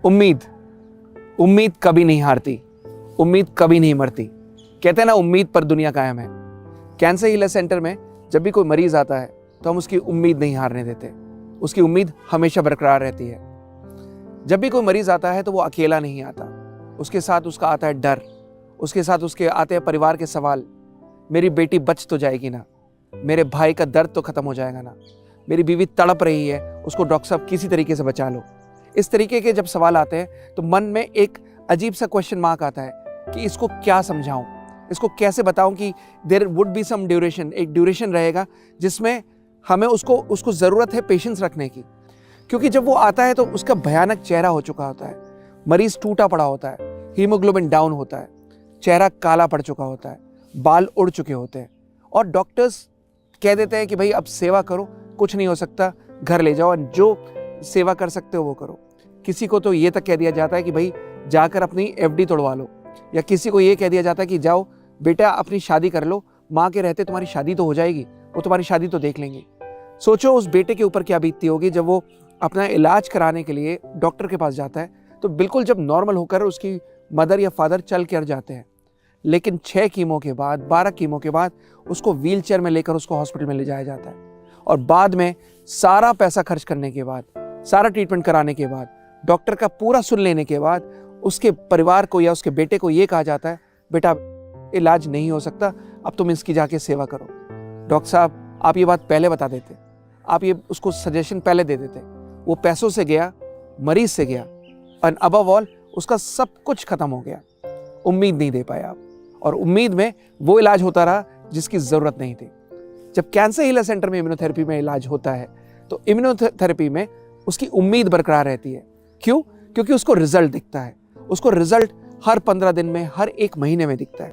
उम्मीद उम्मीद कभी नहीं हारती, उम्मीद कभी नहीं मरती। कहते हैं ना, उम्मीद पर दुनिया कायम है। कैंसर हीलर सेंटर में जब भी कोई मरीज आता है तो हम उसकी उम्मीद नहीं हारने देते, उसकी उम्मीद हमेशा बरकरार रहती है। जब भी कोई मरीज आता है तो वो अकेला नहीं आता, उसके साथ उसका आता है डर, उसके साथ उसके आते हैं परिवार के सवाल। मेरी बेटी बच तो जाएगी ना, मेरे भाई का दर्द तो खत्म हो जाएगा ना, मेरी बीवी तड़प रही है, उसको डॉक्टर साहब किसी तरीके से बचा लो। इस तरीके के जब सवाल आते हैं तो मन में एक अजीब सा क्वेश्चन मार्क आता है कि इसको क्या समझाऊं, इसको कैसे बताऊं कि there would be some duration, एक ड्यूरेशन रहेगा जिसमें हमें उसको ज़रूरत है पेशेंस रखने की। क्योंकि जब वो आता है तो उसका भयानक चेहरा हो चुका होता है, मरीज टूटा पड़ा होता है, हीमोग्लोबिन डाउन होता है, चेहरा काला पड़ चुका होता है, बाल उड़ चुके होते हैं और डॉक्टर्स कह देते हैं कि भाई अब सेवा करो, कुछ नहीं हो सकता, घर ले जाओ, जो सेवा कर सकते हो वो करो। किसी को तो ये तक कह दिया जाता है कि भाई जाकर अपनी एफडी तोड़वा लो, या किसी को ये कह दिया जाता है कि जाओ बेटा अपनी शादी कर लो, माँ के रहते तुम्हारी शादी तो हो जाएगी, वो तुम्हारी शादी तो देख लेंगे। सोचो उस बेटे के ऊपर क्या बीतती होगी जब वो अपना इलाज कराने के लिए डॉक्टर के पास जाता है तो बिल्कुल जब नॉर्मल होकर उसकी मदर या फादर चल कर जाते हैं, लेकिन 6 कीमो के बाद, 12 कीमो के बाद उसको व्हीलचेयर में लेकर उसको हॉस्पिटल में ले जाया जाता है। और बाद में सारा पैसा खर्च करने के बाद, सारा ट्रीटमेंट कराने के बाद, डॉक्टर का पूरा सुन लेने के बाद उसके परिवार को या उसके बेटे को ये कहा जाता है, बेटा इलाज नहीं हो सकता, अब तुम इसकी जाके सेवा करो। डॉक्टर साहब आप ये बात पहले बता देते, आप ये उसको सजेशन पहले दे देते। वो पैसों से गया, मरीज से गया, और अबव ऑल उसका सब कुछ खत्म हो गया। उम्मीद नहीं दे पाए आप, और उम्मीद में वो इलाज होता रहा जिसकी ज़रूरत नहीं थी। जब कैंसर हीलर सेंटर में इम्यूनोथेरेपी में इलाज होता है तो इम्यूनोथेरेपी में उसकी उम्मीद बरकरार रहती है। क्यों? क्योंकि उसको रिजल्ट दिखता है, उसको रिजल्ट हर 15 दिन में, हर 1 महीने में दिखता है।